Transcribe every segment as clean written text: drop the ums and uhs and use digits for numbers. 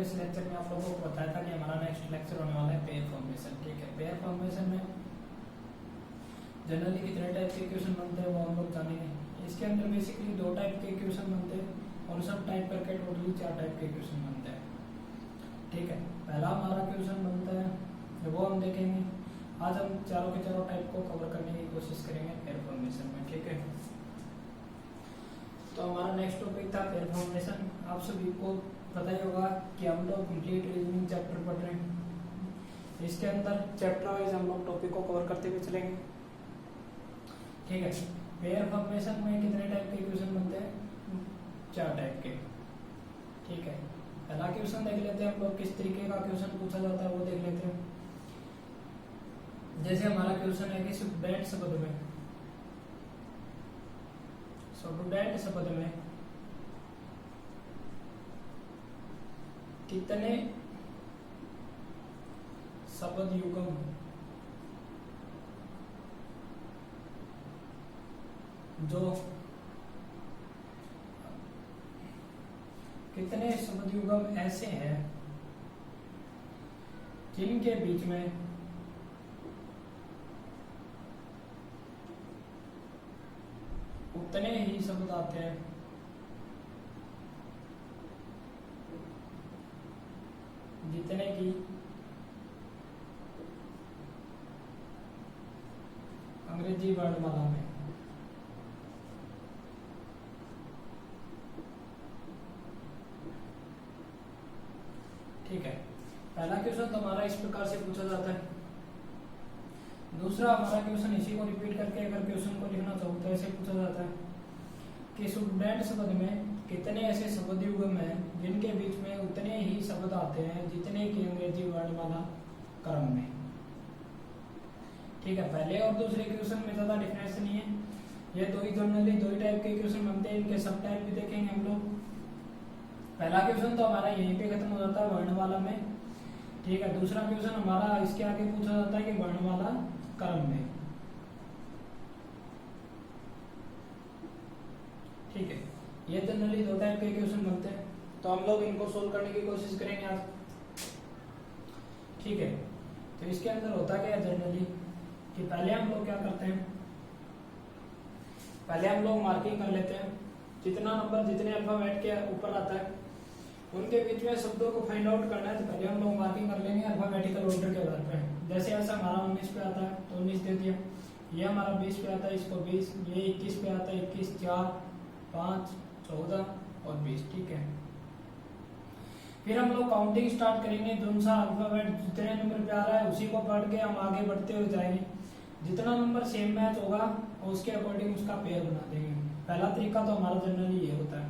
Previous lecture में आप लोगों को बताया था कि हमारा नेक्स्ट लेक्चर होने वाला है पेयर फॉर्मेशन। ठीक है, पेयर फॉर्मेशन में जनरली कितने टाइप के क्वेश्चन बनते हैं वो हम लोग जानेंगे। इसके अंदर बेसिकली 2 टाइप के क्वेश्चन बनते हैं और सब टाइप करके टोटली 4 टाइप के क्वेश्चन बनते हैं। ठीक है, पहला हमारा क्वेश्चन बनता है वो हम देखेंगे। आज हम चारों के चारों टाइप को कवर करने की कोशिश करेंगे पेयर फॉर्मेशन में। ठीक है, तो हमारा नेक्स्ट टॉपिक था पेयर फॉर्मेशन। आप सभी को पता ही होगा कि हम लोग कंप्लीट रीजनिंग चैप्टर पढ़ रहे हैं। इसके अंदर चैप्टर वाइज हम लोग टॉपिक को कवर करते हुए चलेंगे। ठीक है, पेयर फॉर्मेशन में कितने टाइप के क्वेश्चन बनते हैं? 4 टाइप के। ठीक है, पहला क्वेश्चन देख लेते हैं हम लोग, किस तरीके का क्वेश्चन पूछा जाता है वो देख लेते हैं। जैसे हमारा क्वेश्चन है कि स्टूडेंट शब्द में कितने शब्द युग्म कितने शब्द युग्म ऐसे हैं जिनके बीच में उतने ही शब्द आते हैं जितने की अंग्रेजी वर्णमाला में। ठीक है, पहला क्वेश्चन तो हमारा इस प्रकार से पूछा जाता है। दूसरा हमारा क्वेश्चन इसी को रिपीट करके अगर क्वेश्चन को लिखना चाहो तो ऐसे पूछा जाता है कि स्टूडेंट शब्द में कितने ऐसे शब्द युग्म हैं जिनके बीच में उतने ही शब्द आते हैं जितने की अंग्रेजी वर्णमाला क्रम में। ठीक है, पहले और दूसरे क्वेश्चन में ज्यादा डिफरेंस नहीं है। ये जनरली दो ही टाइप के क्वेश्चन बनते हैं। इनके सब टाइप भी देखेंगे हम लोग। पहला क्वेश्चन तो हमारा यहीं पे खत्म हो जाता है वर्णमाला में। ठीक है, दूसरा क्वेश्चन हमारा इसके आगे पूछा जाता है कि वर्णमाला क्रम में। ठीक है, ये जनरली 2 टाइप के क्वेश्चन बनते हैं, तो हम लोग इनको सोल्व करने की कोशिश करेंगे आज। ठीक है, तो इसके अंदर होता क्या है जनरली कि पहले हम लोग क्या करते हैं, पहले हम लोग मार्किंग कर लेते हैं। जितना नंबर जितने अल्फाबेट के ऊपर आता है उनके बीच में शब्दों को फाइंड आउट करना है, तो पहले हम लोग मार्किंग कर लेंगे अल्फाबेटिकल ऑर्डर के आधार पर। जैसे ऐसा हमारा 19 पे आता है तो 19 दे दिया, ये हमारा 20 पे आता है इसको 20, ये 21 पे आता है 21, 4, 5, 14 और 20। ठीक है, फिर हम लोग काउंटिंग स्टार्ट करेंगे। जो सा अल्फाबेट जितने नंबर पे आ रहा है उसी को पढ़ के हम आगे बढ़ते हुए जाएंगे। जितना नंबर सेम मैच होगा उसके अकॉर्डिंग उसका पेयर बना देंगे। पहला तरीका तो हमारा जनरली ये होता है।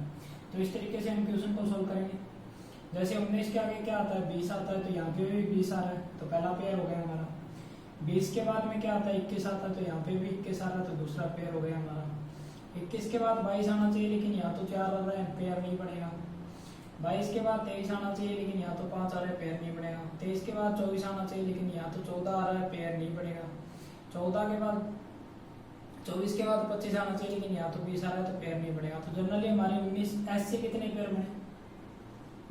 तो इस तरीके से हम क्वेश्चन को सोल्व करेंगे। जैसे 19 के आगे क्या आता है? 20 आता है, तो यहाँ पे भी 20 आ रहा है, तो पहला पेयर हो गया हमारा। 20 के बाद में क्या आता है? 21 आता है, तो यहाँ पे भी 21 आ रहा है, तो दूसरा पेयर हो गया हमारा। 21 के बाद 22 आना चाहिए, लेकिन यहाँ तो 4 आ रहा है, पेयर नहीं बनेगा। 22 के बाद 23 आना चाहिए, लेकिन यहाँ तो 5 आ रहा है, पेयर नहीं बनेगा। 23 के बाद 24 आना चाहिए, लेकिन यहाँ तो 14 आ रहा है, पेयर नहीं बनेगा। 24 के बाद 25 आना चाहिए, लेकिन यहाँ तो 20 आ रहा है, तो पेयर नहीं बनेगा। तो जनरली हमारे 19 ऐसे कितने पेयर बने?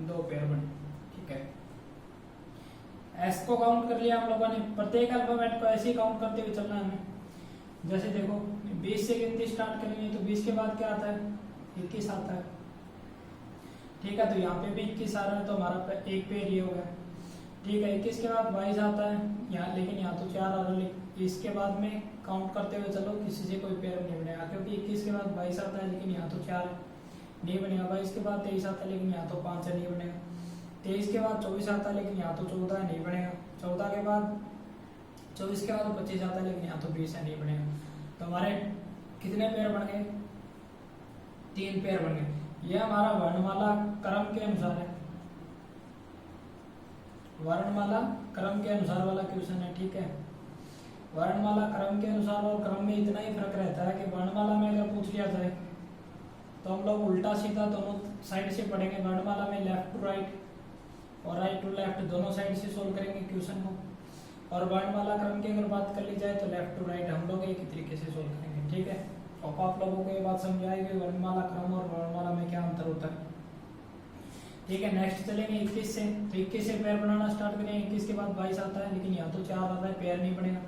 2 पेयर बने। ठीक है, एस को काउंट कर लिया हम लोगों ने। प्रत्येक अल्फाबेट को ऐसे ही काउंट करते हुए चलना है हमें। जैसे देखो 20 से गिनती स्टार्ट करेंगे तो 20 के बाद क्या आता है? 21 आता है। ठीक है, तो यहाँ पे भी 21 आ रहा है, तो हमारा एक पेयर ये हो गया। ठीक है, 21 के बाद 22 आता है यहाँ, लेकिन यहाँ तो 4 आ रहा है। इसके बाद में काउंट करते हुए चलो, किसी से कोई पेयर नहीं बनेगा, क्योंकि 21 के बाद 22 आता है, लेकिन यहाँ तो 4 है, नहीं बनेगा। 22 के बाद 23 आता है, लेकिन यहाँ तो 5 है, नहीं बनेगा। 23 के बाद 24 आता है, लेकिन यहाँ तो 14 है, नहीं बनेगा। 24 के बाद 25 आता है, लेकिन यहाँ तो 20 है, नहीं बनेगा। तो हमारे कितने पेयर बन गए? 3 पेयर बन गए। ये हमारा वर्णमाला क्रम के अनुसार है, वर्णमाला क्रम के अनुसार वाला क्वेश्चन है। ठीक है, वर्णमाला क्रम के अनुसार, और क्रम में इतना ही फर्क रहता है कि वर्णमाला में अगर पूछ लिया जाए तो हम लोग उल्टा सीधा दोनों साइड से पढ़ेंगे। वर्णमाला में लेफ्ट टू राइट और राइट टू लेफ्ट दोनों साइड से सोल्व करेंगे क्वेश्चन को। और वर्णमाला क्रम की अगर बात कर ली जाए तो लेफ्ट टू राइट हम लोग एक ही तरीके से सोल्व करेंगे। ठीक है, अब आप लोगों को ये बात समझ आएगी वर्णमाला क्रम और वर्णमाला में क्या अंतर होता है। ठीक है, नेक्स्ट चलेंगे 21 से। तो 21 से पेयर बनाना स्टार्ट करेंगे। 21 के बाद 22 आता है, लेकिन यहाँ तो 4 आता है, पेयर नहीं बनेगा।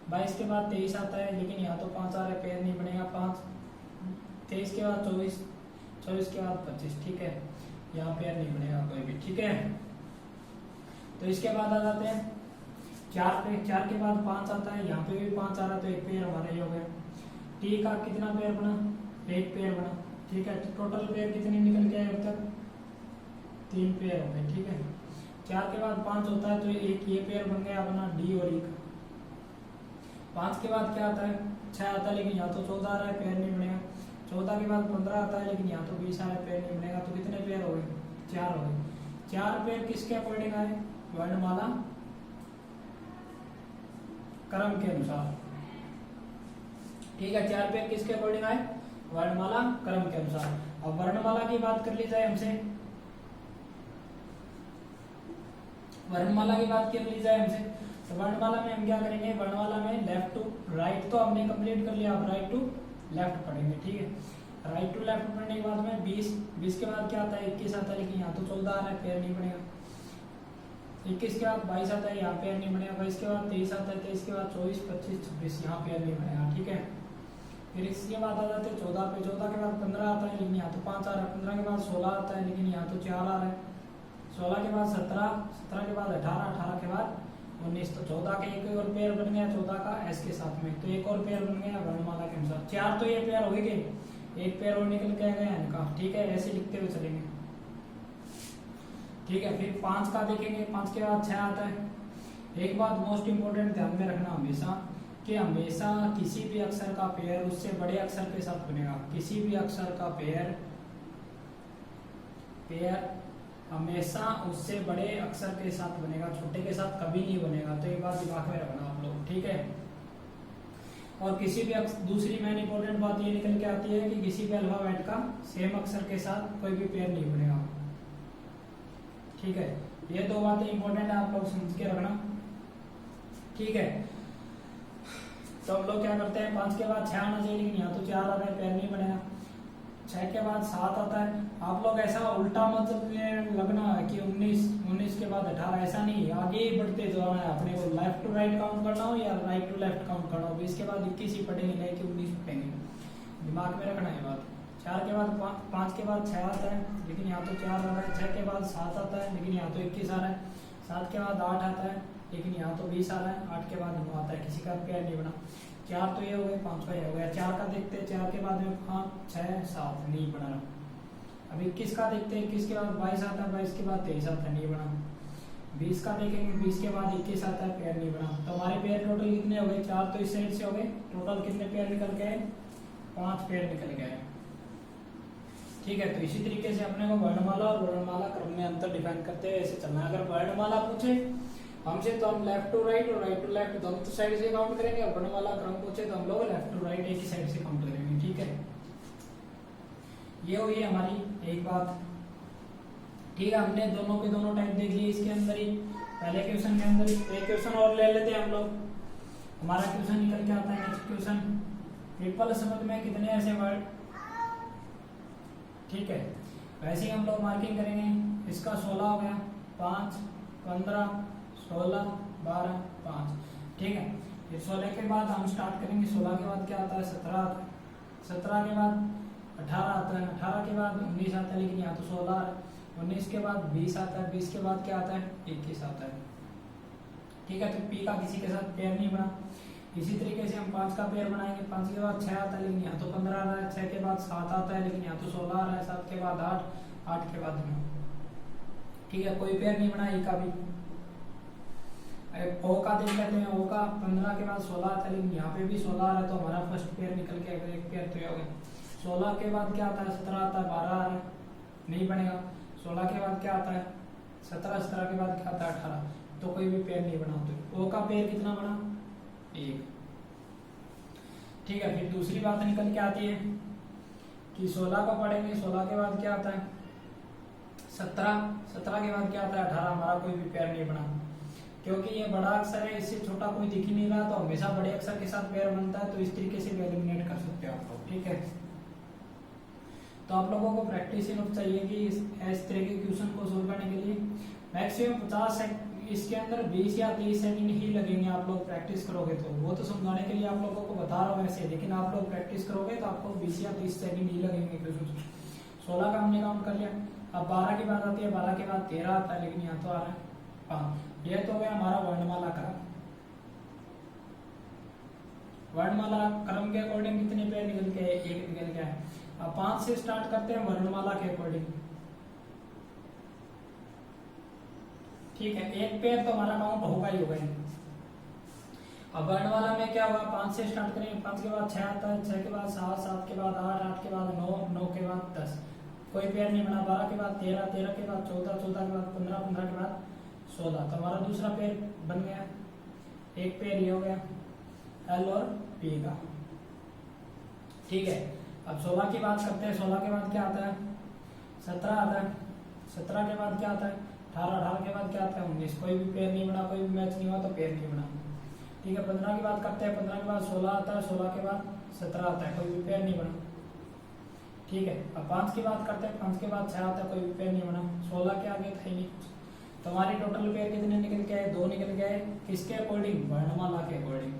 22 के बाद 23 आता है, लेकिन यहाँ तो 5 आ रहा है, पेयर नहीं बनेगा 5। 23 के बाद 24, 24 के बाद 25। ठीक है, यहाँ पेयर नहीं बनेगा कोई भी। ठीक है, तो इसके बाद आ जाते हैं 4 पे। 4 के बाद 5 आता है, यहाँ पे भी 5 आ रहा है, तो एक पेयर हमारा ये हो गया। टी का कितना पेयर बना? एक पेयर बना। ठीक है, तो टोटल पेयर कितने निकल गए अब तक? 3 पेयर हो गए। ठीक है, 4 के बाद 5 होता है, तो एक ये पेयर बन गया अपना डी और ई का। 5 के बाद क्या आता है? 6 आता है, लेकिन यहाँ तो 14 आ रहा है, पेयर नहीं बनेगा। 14 के बाद 15 आता है, लेकिन यहाँ तो 20 आ रहा है, पेयर नहीं बनेगा। तो कितने पेयर हो गए? 4 हो गए। 4 पेयर किसके अकॉर्डिंग आए? वर्णमाला क्रम के अनुसार। ठीक है, 4 पेयर किसके अकॉर्डिंग आए? वर्णमाला क्रम के अनुसार। अब वर्णमाला की बात कर ली जाए हमसे, वर्णमाला की बात कर ली जाए हमसे, तो वर्णमाला में हम क्या करेंगे? वर्णमाला में लेफ्ट टू राइट तो हमने कंप्लीट कर लिया, अब राइट टू लेफ्ट पढ़ेंगे। ठीक है, राइट टू लेफ्ट पढ़ने के बाद में 20 के बाद क्या आता है? 21 आता है, लेकिन यहाँ तो 14 आ रहा है, पेयर नहीं बनेगा। 21 के बाद 22 आता है, यहाँ पेयर नहीं बनेगा। 22 के बाद 23 आता है, 23 के बाद 24, 25, 26, यहाँ पेयर नहीं बनेगा। ठीक है, फिर इसके बाद आ जाते हैं 14 पे। 14 के बाद 15 आता है, लेकिन यहाँ तो 5 आ रहा है। 15 के बाद 16 आता है, लेकिन यहाँ तो 4 आ रहा है। 16 के बाद 17, 17 के बाद 18, 18 के बाद 19। तो 14 का एक और पेयर बन गया, 14 का एस के साथ में, तो एक और पेयर बन गया वर्णमाला के अनुसार। 4 तो ये पेयर हो गए, एक पेयर और निकल के आ गया इनका। ठीक है, ऐसे लिखते हुए चलेंगे। ठीक है, फिर 5 का देखेंगे। 5 के बाद 6 आता है। एक बात मोस्ट इंपोर्टेंट ध्यान में रखना हमेशा, कि हमेशा किसी भी अक्षर का पेयर उससे बड़े अक्षर के साथ बनेगा। किसी भी अक्षर का पेयर हमेशा उससे बड़े अक्षर के साथ बनेगा, छोटे के साथ कभी नहीं बनेगा। तो ये बात दिमाग में रखना आप लोग। ठीक है, और किसी भी दूसरी मेन इंपॉर्टेंट बात ये निकल के आती है कि किसी भी अल्फाबेट का सेम अक्षर के साथ कोई भी पेयर नहीं बनेगा। ठीक है, ये 2 बातें इंपॉर्टेंट है, आप लोग समझ के रखना। ठीक है, तो हम लोग क्या करते हैं? 5 के बाद 6 आना चाहिए, लेकिन यहाँ तो 4 आ रहा है, पेयर नहीं बनेगा। 6 के बाद 7 आता है। आप लोग ऐसा उल्टा मत लगना कि 19 के बाद 18, ऐसा नहीं, आगे ही बढ़ते जाना है। अपने को लेफ्ट टू राइट काउंट करना हो या राइट टू लेफ्ट काउंट करना हो, इसके बाद 21 ही पढ़ेंगे, नहीं कि 19 पढ़ेंगे। दिमाग में रखना है बात। 4 के बाद 5 के बाद 6 आता है, लेकिन यहाँ तो 4 आ रहा है। 6 के बाद 7 आता है, लेकिन यहाँ तो 21 आ रहा है। 7 के बाद 8 आता है, लेकिन यहाँ तो 20 आ रहा है। 8 के बाद 9 आता है, किसी का पेयर नहीं बना। 4 तो ये हो गए, 5 का ये हो गया। 4 का देखते हैं, 4 के बाद में 5, 6, 7 नहीं बना। अब 21 का देखते हैं। 21 के बाद 22 आता है, 22 के बाद 23 आता है, नहीं बना। 20 का देखेंगे, 20 के बाद 21 आता है, पेयर नहीं बना। तो हमारे पेयर टोटल कितने हो गए? 4 तो इस साइड से हो गए, टोटल कितने पेयर निकल गए? 5 पेयर निकल गए। ठीक है, तो इसी तरीके से अपने को वर्णमाला और वर्णमाला क्रम में अंतर डिफाइन करते हुए ऐसे चलना है। अगर वर्णमाला पूछे हमसे तो हम लेफ्ट टू राइट और राइट टू लेफ्ट दोनों साइड से काउंट करेंगे, और वर्णमाला क्रम पूछे तो हम लोग लेफ्ट टू राइट एक ही साइड से काउंट करेंगे। ठीक है, ये हुई हमारी एक बात। ठीक है, हमने दोनों के दोनों टाइप देख लिए इसके अंदर ही, पहले क्वेश्चन के अंदर। एक क्वेश्चन और ले लेते हैं हम लोग। हमारा क्वेश्चन निकल के आता है नेक्स्ट क्वेश्चन, ट्रिपल शब्द में कितने ऐसे वर्ड। ठीक है, वैसे ही हम लोग मार्किंग करेंगे। इसका 16 हो गया, 5, 15, 16, 12, 5। ठीक है, फिर 16 के बाद हम स्टार्ट करेंगे। 16 के बाद क्या आता है? 17 आता है। 17 के बाद 18 आता है। 18 के बाद 19 आता है, लेकिन यहाँ तो 16 आ रहा है। 19 के बाद 20 आता है। 20 के बाद क्या आता है? 21 आता है। ठीक है, तो पी का किसी के साथ पेयर नहीं बना। इसी तरीके से हम 5 का पेयर बनाएंगे। 5 के बाद 6 आता है, लेकिन यहाँ तो 15 आ रहा है। 6 के बाद 7 आता है, लेकिन यहाँ तो 16 आ रहा है। 7 के बाद 8, 8 के बाद 9। ठीक है, कोई पेयर नहीं बना ई का भी। ओ का देख लेते हैं। ओ का 15 के बाद 16 आता है, लेकिन यहाँ पे भी 16 आ रहा है, तो हमारा फर्स्ट पेयर निकल के अगर एक पेयर तो हो गया। 16 के बाद क्या आता है? 17 आता है, 12 आ रहा है, नहीं बनेगा। 16 के बाद क्या आता है? 17, 17 के बाद क्या आता है? 18, तो कोई भी पेयर नहीं बना। तो ओ का पेयर कितना बना? 1। ठीक है, फिर दूसरी बात निकल के आती है कि 16 को पढ़ेंगे। 16 के बाद क्या आता है? 17, 17 के बाद क्या आता है? 18। हमारा कोई भी पेयर नहीं बना, क्योंकि ये बड़ा अक्षर है, इससे छोटा कोई दिख ही नहीं रहा, तो हमेशा बड़े अक्षर के साथ पेयर बनता है। तो इस तरीके से भी एलिमिनेट कर सकते हो आप लोग। ठीक है, तो आप लोगों को प्रैक्टिस इनफ चाहिए कि इस तरह के क्वेश्चन को सोल्व करने के लिए मैक्सिमम 50 सेकंड, इसके अंदर 20 या 30 सेकंड ही लगेंगे। आप लोग प्रैक्टिस करोगे तो वो तो समझाने के लिए आप लोगों को बता रहा हूँ ऐसे, लेकिन आप लोग प्रैक्टिस करोगे तो आपको 20 या 30 सेकंड ही लगेंगे क्वेश्चन। 16 का हमने काउंट कर लिया। अब 12 की बात आती है, 12 के बाद 13 आता है, लेकिन यहाँ तो आ रहा है 5। ये तो हो गया हमारा वर्णमाला क्रम। वर्णमाला क्रम के अकॉर्डिंग कितने पेयर निकल के, एक निकल गया है। अब 5 से स्टार्ट करते हैं वर्णमाला के अकॉर्डिंग। ठीक है, एक पेयर तो हमारा काउंट होगा ही होगा। अब वर्णमाला में क्या होगा, 5 से स्टार्ट करेंगे, 5 के बाद 6 आता है, 6 के बाद 7, 7 के बाद 8, 8 के बाद 9, 9 के बाद 10, कोई पेयर नहीं बना। 12 के बाद 13, 13 के बाद 14, 14 के बाद 15, 15 के बाद 16। तो हमारा दूसरा पेयर बन गया। एक पेयर ये हो गया एल और पी का। ठीक है, अब 16 की बात करते हैं। 16 के बाद क्या आता है, 17 आता है। 17 के बाद क्या आता है, 18, 18 के बाद क्या आता है 19। कोई भी पेयर नहीं बना, कोई भी मैच नहीं हुआ तो पेयर नहीं बना। ठीक है, 15 की बात करते हैं। 15 के बाद 16 आता है, 16 के बाद 17 आता है, कोई भी पेयर नहीं बना। ठीक है, अब 5 की बात करते हैं। 5 के बाद 6 आता है, कोई भी पेयर नहीं बना। 16 के आगे था ही नहीं कुछ। तो हमारी टोटल पेयर कितने निकल के आए, 2 निकल गए। किसके अकॉर्डिंग, वर्णमाला के अकॉर्डिंग।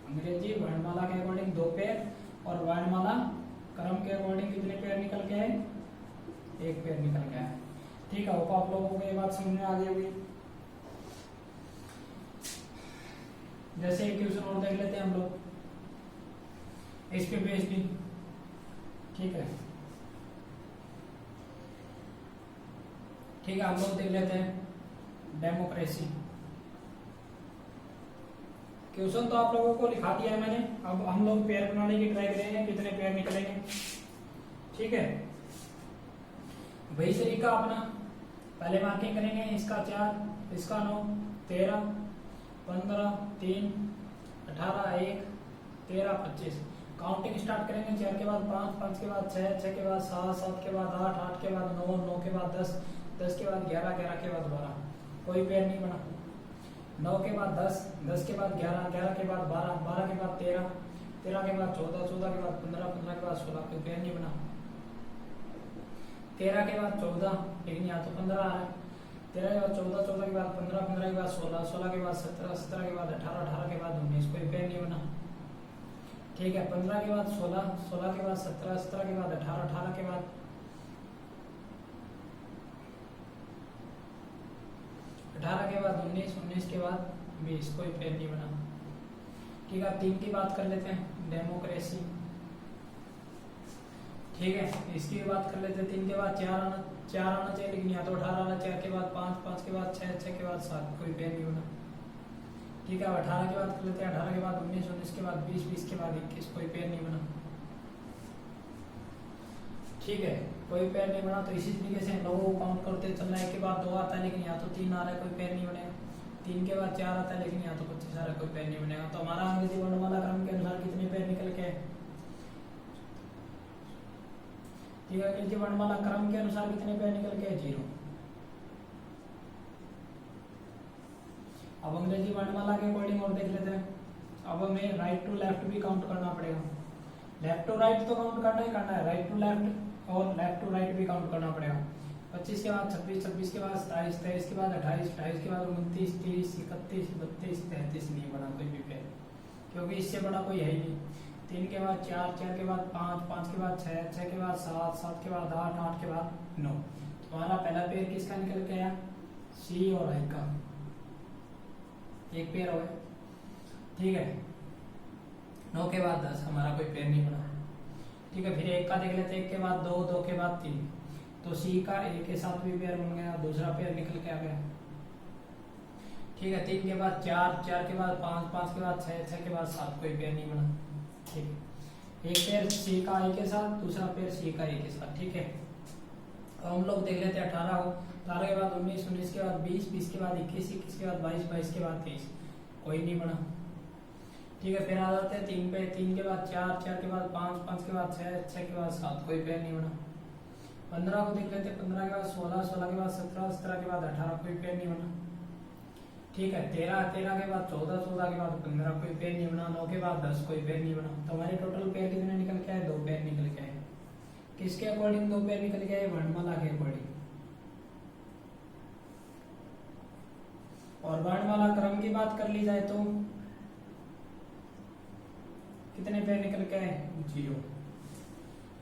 अंग्रेजी वर्णमाला के अकॉर्डिंग 2 पेयर, और वर्णमाला क्रम के अकॉर्डिंग कितने पेयर निकल के आए, 1 पेयर निकल गया है। ठीक है, आप लोगों को ये बात समझ में आ गई होगी। जैसे एक क्वेश्चन और देख लेते हैं हम लोग इस पे बेस्ड भी। ठीक है, ठीक है, हम लोग देख लेते हैं डेमोक्रेसी। क्वेश्चन तो आप लोगों को लिखा दिया है मैंने। अब हम लोग पेयर बनाने की ट्राई करेंगे, कितने पेयर निकलेंगे। ठीक है, वही तरीका अपना, पहले मार्किंग करेंगे। इसका 4, इसका 9, 13, 15, 3, 18, 1, 13, 25। काउंटिंग स्टार्ट करेंगे। 4 के बाद 5, 5 के बाद 6, 6 के बाद 7, 7 के बाद 8, 8 के बाद 9, 9 के बाद 10, 10 के बाद 11, 11 के बाद 12, कोई पेयर नहीं बना। 9 के बाद 10, 10 के बाद 11, 11 के बाद 12, 12 के बाद 13, 13 के बाद 14, 14 के बाद 15, 15 के बाद 16, कोई पेयर नहीं बना। 13 के बाद 14, लेकिन यहाँ तो 15 आ रहा है। 13 के बाद 14, 14 के बाद 15, 15 के बाद 16, 16 के बाद 17, 17 के बाद 18, 18 के बाद 19, कोई पेयर नहीं बना। ठीक है, 15 के बाद 16, 16 के बाद 17, 17 के बाद 18, 18 के बाद 18 के बाद 19, 19 के बाद 20, कोई पेयर नहीं बना। ठीक है, 3 की बात कर लेते हैं, डेमोक्रेसी। ठीक है, इसकी भी बात कर लेते हैं। 3 के बाद 4 आना चाहिए, लेकिन यहाँ तो 18 आना। 4 के बाद 5, 5 के बाद 6, 6 के बाद 7, कोई पेयर नहीं बना। ठीक है, अब 18 की बात कर लेते हैं। 18 के बाद 19, 19 के बाद 20, 20 के बाद 21, कोई पेयर नहीं बना। ठीक है, कोई पेयर नहीं बना। तो इसी तरीके से हम लोगों को काउंट करते चलना है। 1 के बाद 2 आता है, लेकिन यहाँ तो 3 आ रहा है, कोई पेयर नहीं बनेगा। 3 के बाद 4 आता है, लेकिन यहाँ तो 25 आ रहा है, कोई पेयर नहीं बनेगा। तो हमारा अंग्रेजी वर्णमाला क्रम के अनुसार कितने पेयर निकल के, ठीक है, अंग्रेजी वर्णमाला क्रम के अनुसार कितने पेयर निकल के, 0। अब अंग्रेजी वर्णमाला के अकॉर्डिंग और देख लेते हैं। अब हमें राइट टू लेफ्ट भी काउंट करना पड़ेगा। लेफ्ट टू राइट तो काउंट करना ही करना है, राइट टू लेफ्ट और लेफ्ट टू राइट भी काउंट करना पड़ेगा। 25 के बाद 26, 26 के बाद 27, 23 के बाद 28, 28 के बाद 29, 30, 31, 32, 33 नहीं बना कोई भी पेयर, क्योंकि इससे बड़ा कोई है ही नहीं। 3 के बाद 4, 4 के बाद 5, 5 के बाद 6, 6 के बाद 7, 7 के बाद 8, 8 के बाद 9। तो हमारा पहला पेयर किसका निकल के आया, सी और आई का, एक पेयर हो गया। ठीक है, 9 के बाद 10, हमारा कोई पेयर नहीं बना। ठीक है, फिर 1 का देख लेते हैं। 1 के बाद 2, 2 के बाद 3, तो सी का ए के साथ भी पेयर बन गया, दूसरा पेयर निकल के आ गया। ठीक है, 3 के बाद 4, 4 के बाद 5, 5 के बाद 6, 6 के बाद 7, कोई पेयर नहीं बना। ठीक है, एक पेयर सी का ए के साथ, दूसरा पेयर सी का ए के साथ। ठीक है, अब हम लोग देख लेते हैं 18 को। 18 के बाद 19, 19 के बाद 20, 20 के बाद 21, 21 के बाद 22, 22 के बाद 23, कोई नहीं बना। ठीक है, फिर आ जाते हैं 3 पे। 3 के बाद 4, 4 के बाद 5, 5 के बाद 6, 6 के बाद 7, कोई पेयर नहीं बना। 15 को देख लेते हैं। 15 के बाद 16, 16 के बाद 17, 17 के बाद 18, कोई पेयर नहीं बना। ठीक है, 13, 13 के बाद 14, 14 के बाद 15, कोई पेयर नहीं बना। 9 के बाद 10, कोई पेयर नहीं बना। तो हमारे टोटल पेयर कितने निकल के आए, 2 पेयर निकल के आए। किसके अकॉर्डिंग 2 पेयर निकल गए, वर्णमाला के अकॉर्डिंग। और वर्णमाला क्रम की बात कर ली जाए तो कितने पेयर निकल के आए? 0।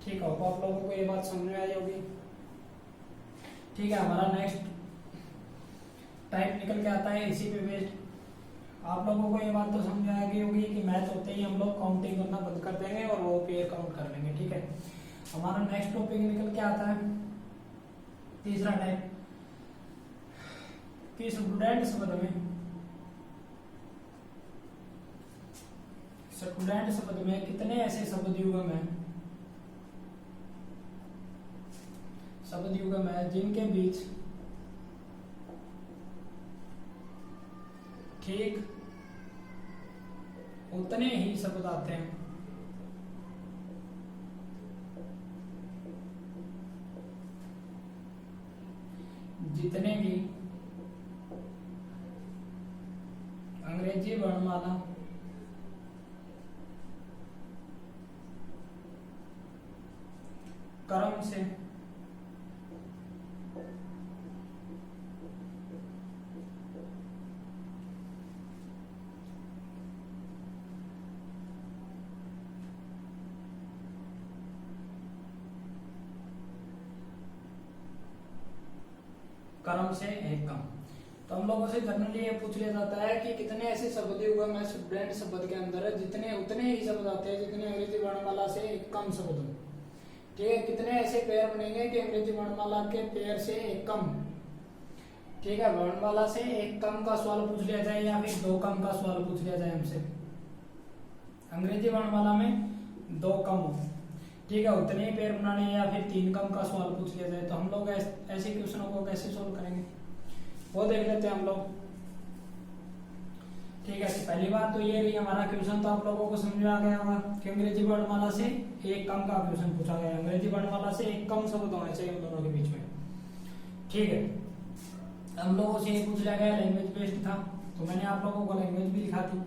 ठीक है, आप लोगों को ये बात समझ में आई होगी। ठीक है, हमारा नेक्स्ट टाइप निकल के आता है इसी पे बेस्ड। आप लोगों को ये बात तो समझ आ गई होगी कि मैच होते ही हम लोग काउंटिंग करना बंद कर देंगे और वो पेयर काउंट कर लेंगे। ठीक है, हमारा नेक्स्ट टॉपिक निकल के आता है तीसरा टाइप कि स्टूडेंट शब्द में, स्टूडेंट शब्द में कितने ऐसे शब्द युग्म है, शब्द युग्म है जिनके बीच ठीक उतने ही शब्द आते हैं जितने की अंग्रेजी वर्णमाला क्रम से क्रम से एक कम। तो हम लोगों से जनरली ये पूछ लिया जाता है कि कितने ऐसे शब्द युग्म है स्टूडेंट शब्द के अंदर है जितने उतने ही शब्द आते हैं जितने अंग्रेजी वर्णमाला से एक कम शब्द हो। ठीक है, कितने ऐसे पेयर बनेंगे कि अंग्रेजी वर्णमाला के पेयर से एक कम। ठीक है, वर्णमाला से एक कम का सवाल पूछ लिया जाए या फिर 2 कम का सवाल पूछ लिया जाए हमसे, अंग्रेजी वर्णमाला में 2 कम हो। ठीक है, उतने ही पेयर बनाने या फिर 3 कम का सवाल पूछ लिया जाए तो हम लोग ऐसे क्वेश्चनों को कैसे सोल्व करेंगे वो देख लेते हैं हम लोग। ठीक है, तो पहली बात तो ये रही हमारा क्वेश्चन, तो आप लोगों को समझ में आ गया होगा कि अंग्रेजी वर्णमाला से एक कम का क्वेश्चन पूछा गया है। अंग्रेजी वर्णमाला से एक कम शब्द होना चाहिए उन दोनों के बीच में। ठीक है, हम लोगों से ये पूछ लिया गया, लैंग्वेज बेस्ड था तो मैंने आप लोगों को लैंग्वेज भी लिखा थी।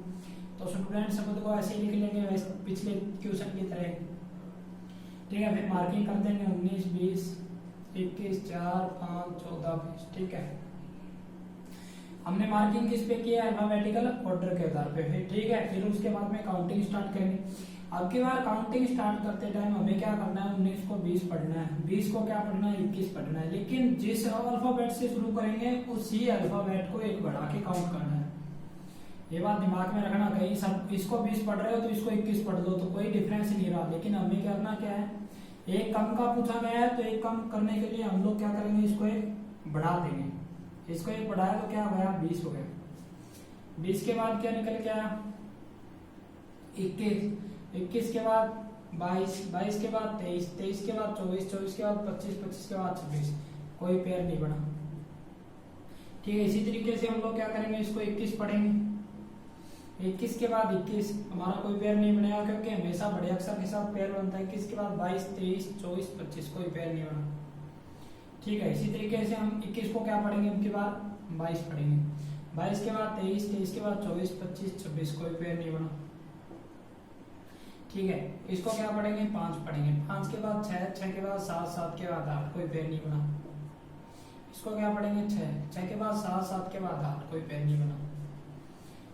तो स्टूडेंट शब्द को ऐसे ही लिख लेंगे वैसे पिछले क्वेश्चन की तरह। ठीक है, फिर मार्किंग कर देंगे 19, 20, 21, 4, 5, 14, 20। ठीक है, हमने मार्किंग किस पे किया? अल्फाबेटिकल ऑर्डर के आधार पे। फिर ठीक है, फिर उसके बाद में काउंटिंग स्टार्ट करेंगे। अब की बार काउंटिंग स्टार्ट करते टाइम हमें क्या करना है? 19 को 20 पढ़ना है, 20 को क्या पढ़ना है? 21 पढ़ना है। लेकिन जिस अल्फाबेट से शुरू करेंगे उसी अल्फाबेट को एक बढ़ा के काउंट करना है। ये बात दिमाग में रखना, कहीं सब इसको 20 पढ़ रहे हो तो इसको 21 पढ़ दो तो कोई डिफरेंस नहीं रहा। लेकिन हमें करना क्या है? एक कम का पूछा गया है तो एक कम करने के लिए हम लोग क्या करेंगे? इसको एक बढ़ा देंगे। इसको एक बढ़ाया तो क्या हो गया? 20 हो गया। 20 के बाद क्या निकल के आया? 21, 21 के बाद 22, 22 के बाद 23, 23 के बाद 24, 24 के बाद 25, 25 के बाद 26। कोई पेयर नहीं बना। ठीक है, इसी तरीके से हम लोग क्या करेंगे? इसको 21 पढ़ेंगे। 21 के बाद 21 हमारा कोई पेयर नहीं बनेगा क्योंकि हमेशा बड़े अक्षर के साथ पेयर बनता है। 21 के बाद 22, 23, 24, 25 कोई पेयर नहीं बना। ठीक है, इसी तरीके से हम 21 को क्या पढ़ेंगे? उनके बाद 22 पढ़ेंगे। 22 के बाद 23, 23 के बाद 24, 25, 26 कोई पेयर नहीं बना। ठीक है, इसको क्या पढ़ेंगे? 5 पढ़ेंगे। 5 के बाद 6, 6 के बाद 7, 7 के बाद 8 कोई पेयर नहीं बना। इसको क्या पढ़ेंगे? 6, 6 के बाद 7, 7 के बाद 8 कोई पेयर नहीं बना।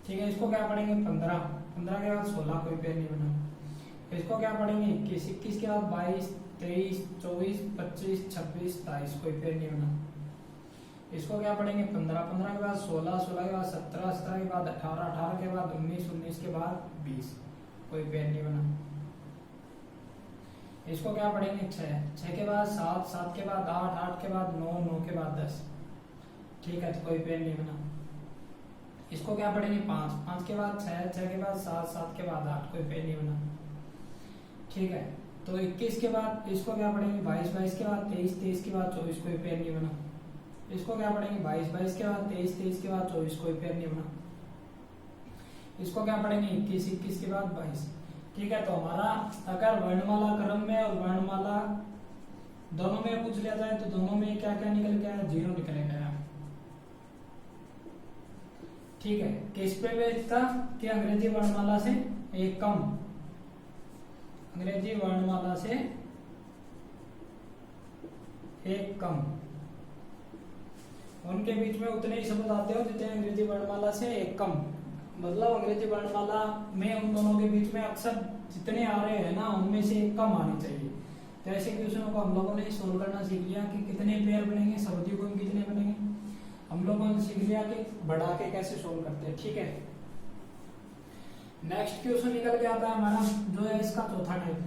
ठीक है, इसको क्या पढ़ेंगे? 15, 15 के बाद 16 कोई पेयर नहीं बना। इसको क्या पढ़ेंगे? 21, 21 के बाद 22, 23, 24, 25, 26, 27 कोई पेयर नहीं बना। इसको क्या पढ़ेंगे? 15, 15 के बाद 16, 16 के बाद 17, 17 के बाद 18, 18 के बाद 19, 19 के बाद 20 कोई पेयर नहीं बना। इसको क्या पढ़ेंगे? 6, 6 के बाद 7, 7 के बाद 8, 8 के बाद 9, 9 के बाद 10। ठीक है, तो कोई पेयर नहीं बना। इसको क्या पढ़ेंगे? 5, 5 के बाद 6, 6 के बाद 7, 7 के बाद 8 कोई पेयर नहीं बना। ठीक है, तो 21 के बाद इसको क्या पढ़ेंगे? 22, 22 के बाद 23, 23 के बाद 24 कोई पेयर नहीं बना। इसको क्या पढ़ेंगे? 22, 22 के बाद 23, 23 के बाद 24 कोई पेयर नहीं बना। इसको क्या पढ़ेंगे? 21, 21 के बाद 22। ठीक है, तो हमारा अगर वर्णमाला क्रम में और वर्णमाला दोनों में पूछ लिया जाए तो दोनों में क्या क्या निकल गया? 0 निकल गया। ठीक है, किस पे बेस्ड था? कि अंग्रेजी वर्णमाला से एक कम, अंग्रेजी वर्णमाला से एक कम, उनके बीच में उतने ही शब्द आते हो जितने अंग्रेजी वर्णमाला से एक कम। मतलब अंग्रेजी वर्णमाला में उन दोनों के बीच में अक्सर जितने आ रहे हैं ना उनमें से एक कम आनी चाहिए। तो ऐसे क्वेश्चनों को हम लोगों ने सोल्व करना सीख लिया कि कितने पेयर बनेंगे, शब्दयुग्म कितने बनेंगे, हम लोगों ने सीख लिया कि बढ़ा के कैसे सोल्व करते हैं। ठीक है, नेक्स्ट क्वेश्चन निकल के आता है हमारा जो है इसका चौथा टाइप।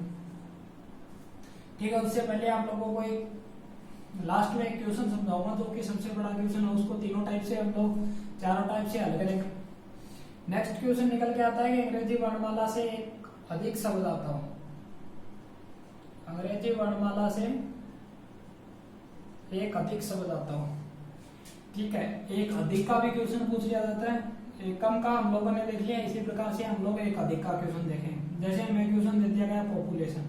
ठीक है, उससे पहले आप लोगों को एक लास्ट में एक क्वेश्चन समझाऊंगा जो कि सबसे बड़ा क्वेश्चन है, उसको तीनों टाइप से हम लोग चारों टाइप से हल करेंगे। नेक्स्ट क्वेश्चन निकल के आता है कि अंग्रेजी वर्णमाला से एक अधिक शब्द आता हो, अंग्रेजी वर्णमाला से एक अधिक शब्द आता हो। ठीक है, एक अधिक का भी क्वेश्चन पूछ लिया जाता है, एक कम का हम लोगों ने देख लिया, इसी प्रकार से हम लोग एक अधिक का क्वेश्चन देखें। जैसे हमें क्वेश्चन दे दिया गया पॉपुलेशन,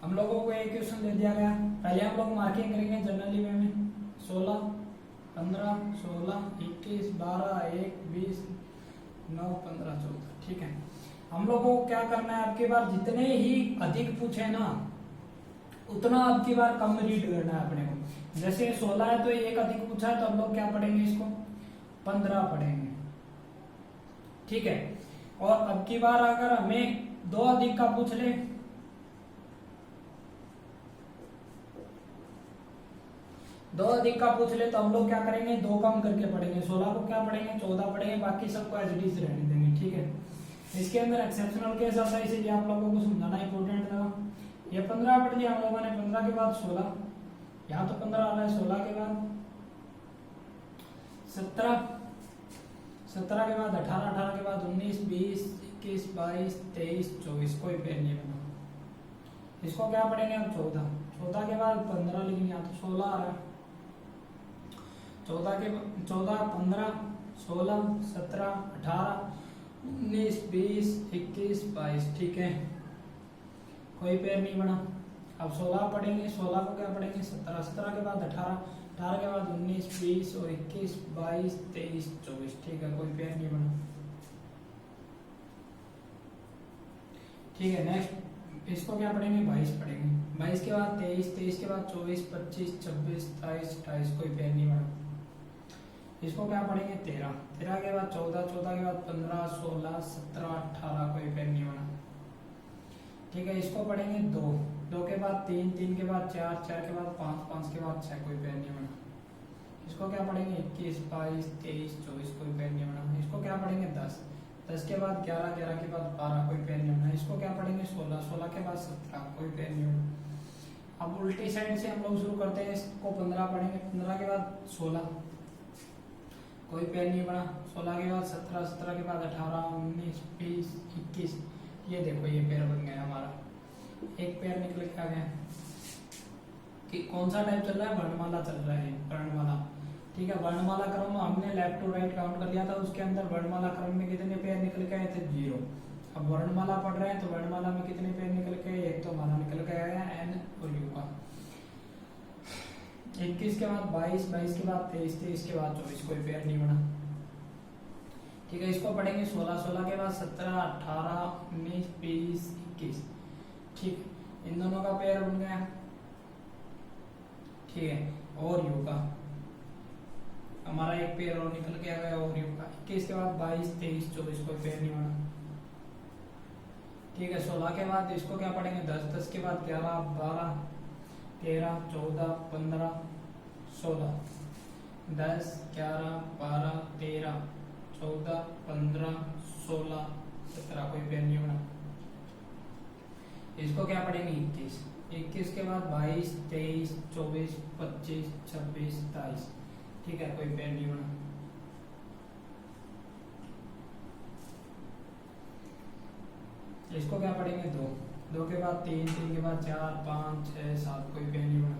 हम लोगों को एक क्वेश्चन दे दिया गया, पहले हम लोग मार्किंग करेंगे जनरली वे में 16, 15, 16, 21, 12, 1, 20, 9, 15, 14। ठीक है, हम लोगों को क्या करना है, आपकी बार जितने ही अधिक पूछे ना उतना आपकी बार कम रीड करना है अपने को। जैसे 16 है तो एक अधिक पूछा है तो हम लोग क्या पढ़ेंगे, इसको 15 पढ़ेंगे। ठीक है, और अब की बार अगर हमें दो अधिक का पूछ ले, दो अधिक का पूछ ले तो हम लोग क्या करेंगे, दो कम करके पढ़ेंगे, 16 को क्या पढ़ेंगे, 14 पढ़ेंगे, बाकी सबको एज इट इज रहने देंगे। ठीक है, इसके अंदर एक्सेप्शनल केस आता है, इसीलिए आप लोगों को समझाना इंपॉर्टेंट था। ये 15 पढ़ लिया हम लोगों ने, 15 के बाद 16, यहाँ तो 15 आ रहा है, 16 के बाद 17, 17 के बाद 18, 18 के बाद 19, 20, 21, 22, 23, 24, कोई पेड़ नहीं बना। इसको क्या पढ़ेंगे हम, 14, 14 के बाद 15, लेकिन यहाँ तो 16 आ रहा है, 14 के 14, 15, 16, 17, 18, 19, 20, 21, 22। ठीक है, कोई पेड़ नहीं बना। अब 16 पढ़ेंगे, 16 को क्या पढ़ेंगे, 17, 17 के बाद 18, 18 के बाद 19, 20 और 21, 22, 23, 24। ठीक है, कोई पेड़ नहीं बना। ठीक है, नेक्स्ट इसको क्या पढ़ेंगे, 22 पढ़ेंगे, 22 के बाद 23, 23 के बाद 24, 25, 26, 27, 28, कोई पेड़ नहीं बना। इसको क्या पढ़ेंगे, 13, 13 के बाद 14, 14 के बाद 15, 16, 17, 18, कोई पेड़ नहीं बना। ठीक है, इसको पढ़ेंगे 2, 2 के बाद 3, 3 के बाद 4, 4 के बाद 5, 5 के बाद 6, कोई पेड़ नहीं बना। इसको क्या पढ़ेंगे, 21, 22, 23, 24, कोई पेड़ नहीं बना। इसको क्या पढ़ेंगे, 10, 10 के बाद 11, 11 के बाद 12, कोई पेड़ नहीं बना। इसको क्या पढ़ेंगे, 16, 16 के बाद 17, कोई पेड़ नहीं बना। अब उल्टी साइड से हम लोग शुरू करते हैं, इसको 15 पढ़ेंगे, 15 के बाद 16, कोई पेड़ नहीं बना। 16 के बाद 17, 17 के बाद 18, 19, 20, 21, ये देखो ये पेड़ बन गया हमारा, एक पेड़ निकल के आ गया। कि कौन सा टाइप चल रहा है, वर्णमाला चल रहा है, वर्णमाला। ठीक है, वर्णमाला क्रम हमने लेफ्ट टू राइट काउंट कर लिया था, उसके अंदर वर्णमाला क्रम में कितने पेड़ निकल के आए थे, 0। अब वर्णमाला पढ़ रहे हैं तो वर्णमाला में कितने पेड़ निकल के आए, एक तो हमारा निकल के आया एन और यू का। 21 के बाद 22, 22 के बाद 23, 23 के बाद 24, कोई पेड़ नहीं बना। ठीक है, इसको पढ़ेंगे 16, 16 के बाद 17, 18, 19, 20, 21। ठीक, इन दोनों का पेयर बन गया। ठीक है, और यू का हमारा एक पेयर और निकल के आ गया, और यू का। 21 के बाद 22, 23, 24, कोई पेयर नहीं बना। ठीक है, 16 के बाद इसको क्या पढ़ेंगे, 10, 10 के बाद 11, 12, 13, 14, 15, 16, 10, 11, 12, 13, 14, 15, 16, 17, कोई पेड़ नहीं बना। इसको क्या पढ़ेंगे, 21, 21 के बाद 22, 23, 24, 25, 26, 27। ठीक है, कोई पेड़ नहीं बना। इसको क्या पढ़ेंगे, 2, 2 के बाद 3, 3 के बाद 4, 5, 6, 7, कोई पेड़ नहीं बना।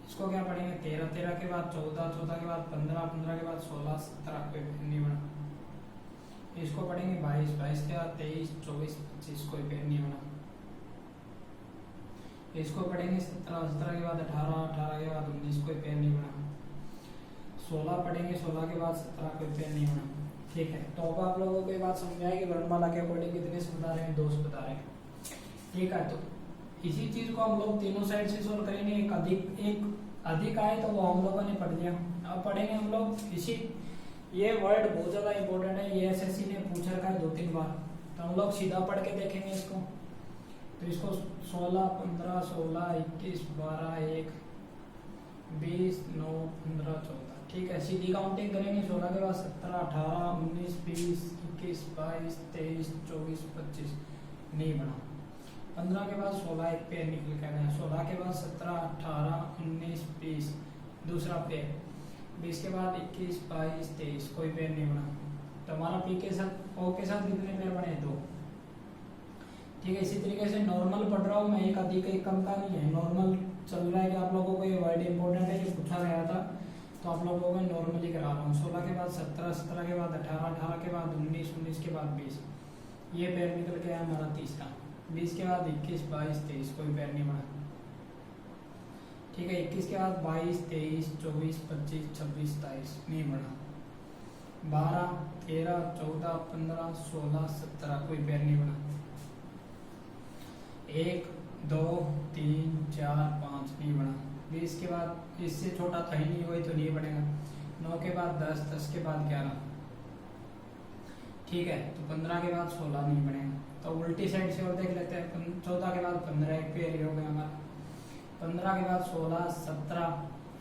इसको क्या पढ़ेंगे, 13, 13 के बाद 14, 14 के बाद 15, 15 के बाद 16, 17, कोई पेड़ नहीं बना। इसको पढ़ेंगे 22, 22 के बाद 23, 24, 25, कोई पेड़ नहीं बना। इसको पढ़ेंगे 17, 17 के बाद 18, 18 के बाद 19, कोई पेड़ नहीं बना। 16 पढ़ेंगे, 16 के बाद 17, कोई पेड़ नहीं बना। ठीक है, तो अब आप लोगों को ये बात समझ आए कि वर्णमाला के अकॉर्डिंग कितने से बता रहे हैं, 2 से बता रहे हैं। ठीक है, तो इसी चीज को हम लोग तीनों साइड से सोल्व करेंगे। एक अधिक आए तो वो हम लोगों ने पढ़ लिया, अब पढ़ेंगे हम लोग इसी। ये वर्ड बहुत ज्यादा इंपॉर्टेंट है, ये एसएससी ने पूछ रखा है 2-3 बार, तो हम लोग सीधा पढ़ के देखेंगे इसको। तो इसको 16, 15, 16, 21, 12, 1, 20, 9, 15, 14, ठीक है, सीधी काउंटिंग करेंगे। 16 के बाद 17, 18, 19, 20, 21, 22, 23, 24, 25 नहीं बना। 15 के बाद 16 एक पेयर निकल के गया। 16 के बाद 17, 18, 19, 20 दूसरा पेयर। 20 के बाद 21, 22, 23 कोई पेयर नहीं बना। तो हमारा पी के साथ ओ के साथ कितने पेयर बने, 2। ठीक है, इसी तरीके से नॉर्मल पढ़ रहा हूँ मैं, एक अधिक एक कम का नहीं है, नॉर्मल चल रहा है कि आप लोगों को ये वर्ड इंपॉर्टेंट है, ये पूछा गया था, तो आप लोगों को नॉर्मली करा रहा हूँ। 16 के बाद 17, 17 के बाद 18, 18 के बाद 19, 19 के बाद 20 ये पेयर निकल के आया हमारा तीसरा। 20 के बाद 21, 22, 23 कोई पेयर नहीं बना। ठीक है, 21 के बाद 22, 23, 24, 25, 26, 27 नहीं बना। 12, 13, 14, 15, 16, 17 कोई पेयर नहीं बना। 1, 2, 3, 4, 5 नहीं बना। 20 के बाद इससे छोटा था ही नहीं, वही तो नहीं बनेगा। 9 के बाद 10, 10 के बाद 11, ठीक है, तो 15 के बाद 16 नहीं बनेगा। तो उल्टी साइड से और देख लेते हैं। 14 के बाद 15 एक पेयर ही हो गया हमारा। 15 के बाद 16, 17,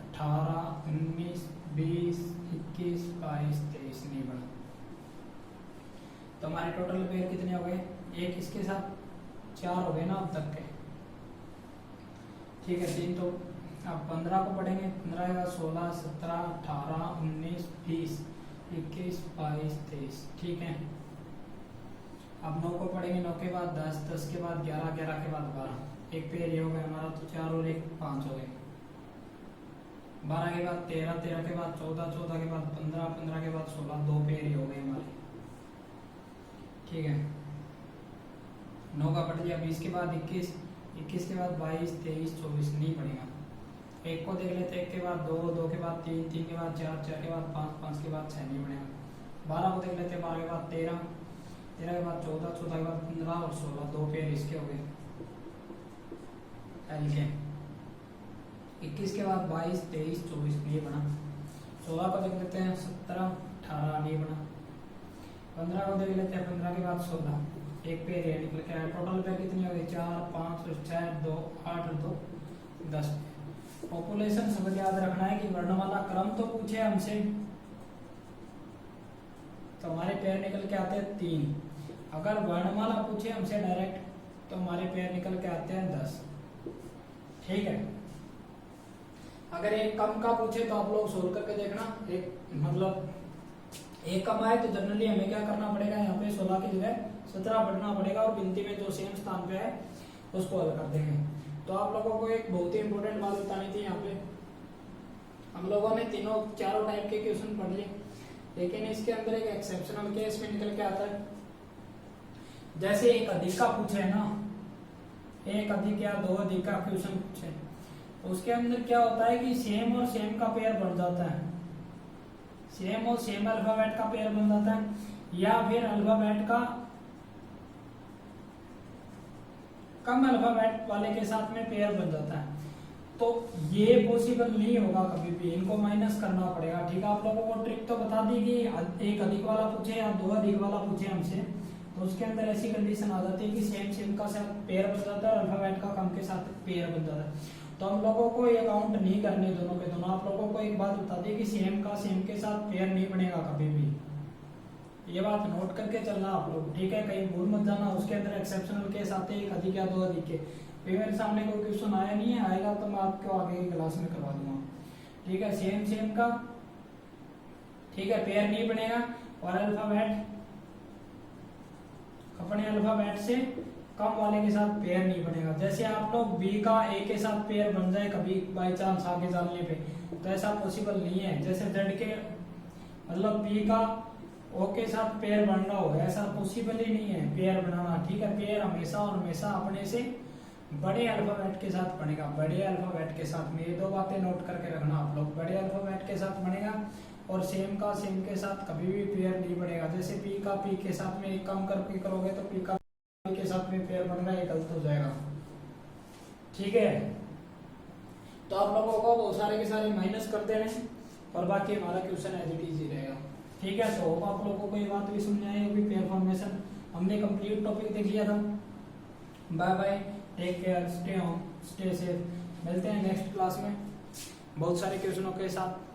18, 19, 20, 21, 22, 23 नहीं बना। तो हमारे टोटल पेयर कितने हो गए, एक इसके साथ 4 हो गए ना अब तक के। ठीक है, 3 तो अब 15 को पढ़ेंगे। 15 के बाद 16, 17, 18, 19, 20, 21, 22, 23 ठीक है। अब 9 को पढ़ेंगे। 9 के बाद 10, 10 के बाद 11, 11 के बाद 12 एक पेयर ये हो गया हमारा, तो 4 और 1 5 हो गए। 12 के बाद 13, 13 के बाद 14, 14 के बाद 15, 15 के बाद 16 2 पेयर ही हो गए हमारे। ठीक है, 9 का पढ़ लिया। 20 के बाद 21, 21 के बाद 22, 23, 24 नहीं पड़ेगा। 1 को देख लेते हैं। 1 के बाद 2, 2 के बाद 3, 3 के बाद 4, 4 के बाद 5, 5 के बाद 6 नहीं बनेगा। 12 को देख लेते हैं। 12 के बाद 13, 13 के बाद 14, 14 के बाद 15 और 16 2 पेयर इसके हो गए एल के। 21 के बाद 22, 23, 24 नहीं बना। 16 को देख लेते हैं। 17, 18 नहीं बना। 15 को देख लेते हैं। 15 के बाद 16 एक पेयर है निकल के आया। टोटल पेयर कितनी हो गई, 4, 5, 6, 2, 8 और 2 10। पॉपुलेशन समझ याद रखना है कि वर्णमाला क्रम तो पूछे हमसे, तो हमारे पेयर निकल के आते हैं 3। अगर वर्णमाला पूछे हमसे डायरेक्ट तो हमारे पेयर निकल के आते हैं 10। ठीक है, अगर एक कम का पूछे तो आप लोग सोल्व करके देखना। एक मतलब एक कम आए तो जनरली हमें क्या करना पड़ेगा, यहाँ पे 16 की जगह 17 पढ़ना पड़ेगा और गिनती में जो सेम स्थान पे है उसको हल कर देंगे। तो आप लोगों को एक बहुत ही इंपॉर्टेंट बात बतानी थी। यहाँ पे हम लोगों ने चारों टाइप के क्वेश्चन पढ़ लिए, लेकिन इसके अंदर एक एक्सेप्शनल केस में निकल के आता है। जैसे एक अधिक का पूछे ना, एक अधिक या 2 अधिक का क्वेश्चन पूछे, तो उसके अंदर क्या होता है कि सेम और सेम का पेयर बन जाता है। सेम और सेम अल्फाबेट का पेयर बन जाता है, या फिर अल्फाबेट का कम अल्फाबेट वाले के साथ में पेयर बन जाता है। तो ये पॉसिबल नहीं होगा कभी भी, इनको माइनस करना पड़ेगा। ठीक है, आप लोगों को ट्रिक तो बता दी कि एक अधिक वाला पूछे या 2 अधिक वाला पूछे हमसे, तो उसके अंदर ऐसी कंडीशन आ जाती है कि सेम सेम का साथ पेयर बन जाता है और अल्फाबेट का कम के साथ पेयर बन जाता है। तो हम लोगों को ये काउंट नहीं करने दोनों के दोनों। आप लोगों को एक बात बता दी कि सेम का सेम के साथ पेयर नहीं बनेगा कभी भी, ये बात नोट करके चलना आप लोग। ठीक है, कहीं भूल मत जाना। उसके अंदर एक्सेप्शनल केस आते हैं, एक अधिक या 2 अधिक के। फिर मेरे सामने कोई क्वेश्चन आया नहीं है, आएगा तो मैं आपको आगे की क्लास में करवा दूंगा। ठीक है, सेम सेम का ठीक है पेयर नहीं बनेगा, और अल्फाबेट अपने अल्फाबेट से कम वाले के साथ पेयर नहीं बनेगा। जैसे आप लोग बी का ए के साथ पेयर बन जाए कभी बाई चांस आगे चलने पे, तो ऐसा पॉसिबल नहीं है। जैसे जेड के मतलब बी का ओ के साथ पेयर बन रहा हो, ऐसा पॉसिबल ही नहीं है पेयर बनाना। ठीक है, पेयर हमेशा और हमेशा अपने से बड़े अल्फाबेट के साथ बनेगा, बड़े अल्फाबेट के साथ में। ये 2 बातें नोट करके रखना आप लोग, बड़े अल्फाबेट के साथ बनेगा और सेम का सेम के साथ कभी भी पेयर नहीं बनेगा। जैसे पी का पी के साथ में एक काम करके करोगे तो पी का पी के साथ में पेयर बन रहा है, गलत हो जाएगा। ठीक है, तो आप लोगों को वो सारे के सारे माइनस कर देने और बाकी हमारा क्वेश्चन एज इट इज ही रहेगा। ठीक है, तो आप लोगों को ये बात भी समझ आई होगी। पेयर फॉर्मेशन हमने कंप्लीट टॉपिक देख लिया था। Bye bye, take care, stay home, stay safe. मिलते हैं नेक्स्ट क्लास में बहुत सारे क्वेश्चनों के साथ।